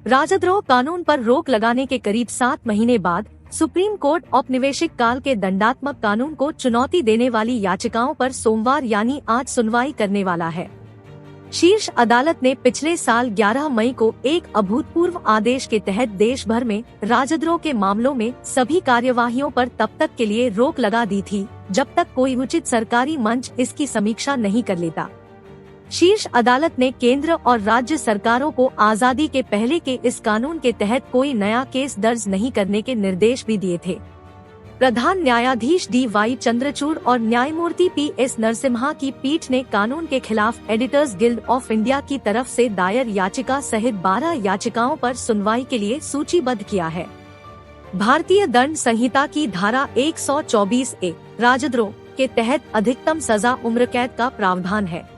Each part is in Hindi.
राजद्रोह कानून पर रोक लगाने के करीब 7 महीने बाद सुप्रीम कोर्ट औपनिवेशिक काल के दंडात्मक कानून को चुनौती देने वाली याचिकाओं पर सोमवार यानी आज सुनवाई करने वाला है। शीर्ष अदालत ने पिछले साल 11 मई को एक अभूतपूर्व आदेश के तहत देश भर में राजद्रोह के मामलों में सभी कार्यवाहियों पर तब तक के लिए रोक लगा दी थी जब तक कोई उचित सरकारी मंच इसकी समीक्षा नहीं कर लेता। शीर्ष अदालत ने केंद्र और राज्य सरकारों को आजादी के पहले के इस कानून के तहत कोई नया केस दर्ज नहीं करने के निर्देश भी दिए थे। प्रधान न्यायाधीश DY चंद्रचूड़ और न्यायमूर्ति PS नरसिम्हा की पीठ ने कानून के खिलाफ एडिटर्स गिल्ड ऑफ इंडिया की तरफ से दायर याचिका सहित 12 याचिकाओं पर सुनवाई के लिए सूचीबद्ध किया है। भारतीय दंड संहिता की धारा 124A राजद्रोह के तहत अधिकतम सजा उम्र कैद का प्रावधान है।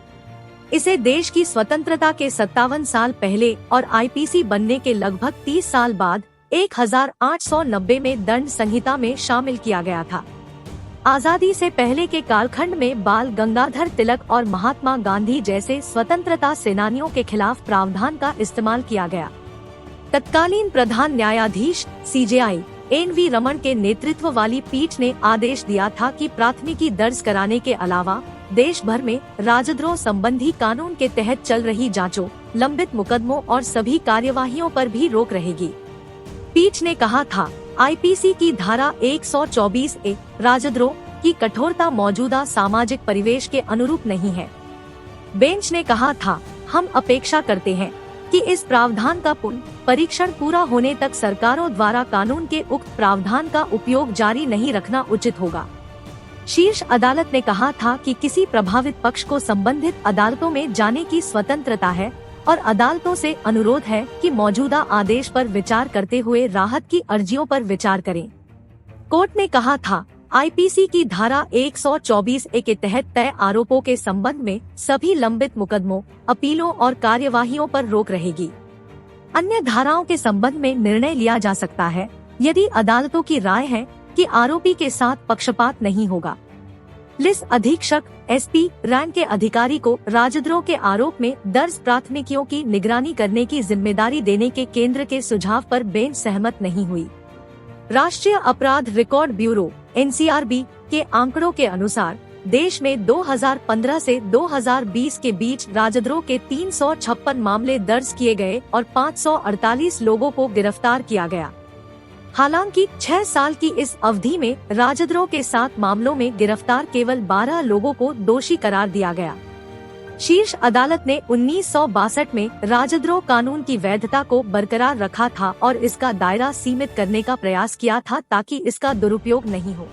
इसे देश की स्वतंत्रता के 57 साल पहले और IPC बनने के लगभग 30 साल बाद 1890 में दंड संहिता में शामिल किया गया था। आजादी से पहले के कालखंड में बाल गंगाधर तिलक और महात्मा गांधी जैसे स्वतंत्रता सेनानियों के खिलाफ प्रावधान का इस्तेमाल किया गया। तत्कालीन प्रधान न्यायाधीश CJI NV रमन के नेतृत्व वाली पीठ ने आदेश दिया था कि प्राथमिकी दर्ज कराने के अलावा देश भर में राजद्रोह संबंधी कानून के तहत चल रही जांचों, लंबित मुकदमों और सभी कार्यवाहियों पर भी रोक रहेगी। पीठ ने कहा था, IPC की धारा 124A राजद्रोह की कठोरता मौजूदा सामाजिक परिवेश के अनुरूप नहीं है। बेंच ने कहा था, हम अपेक्षा करते हैं कि इस प्रावधान का परीक्षण पूरा होने तक सरकारों द्वारा कानून के उक्त प्रावधान का उपयोग जारी नहीं रखना उचित होगा। शीर्ष अदालत ने कहा था कि किसी प्रभावित पक्ष को संबंधित अदालतों में जाने की स्वतंत्रता है और अदालतों से अनुरोध है कि मौजूदा आदेश पर विचार करते हुए राहत की अर्जियों पर विचार करें। कोर्ट ने कहा था, IPC की धारा 124A के तहत तय आरोपों के संबंध में सभी लंबित मुकदमों, अपीलों और कार्यवाहियों पर रोक रहेगी। अन्य धाराओं के संबंध में निर्णय लिया जा सकता है यदि अदालतों की राय है कि आरोपी के साथ पक्षपात नहीं होगा। पुलिस अधीक्षक SP रैंक के अधिकारी को राजद्रोह के आरोप में दर्ज प्राथमिकियों की निगरानी करने की जिम्मेदारी देने के केंद्र के सुझाव पर बेंच सहमत नहीं हुई। राष्ट्रीय अपराध रिकॉर्ड ब्यूरो NCRB के आंकड़ों के अनुसार देश में 2015 से 2020 के बीच राजद्रोह के 356 मामले दर्ज किए गए और 548 लोगों को गिरफ्तार किया गया। हालांकि 6 साल की इस अवधि में राजद्रोह के 7 मामलों में गिरफ्तार केवल 12 लोगों को दोषी करार दिया गया। शीर्ष अदालत ने 1962 में राजद्रोह कानून की वैधता को बरकरार रखा था और इसका दायरा सीमित करने का प्रयास किया था ताकि इसका दुरुपयोग नहीं हो।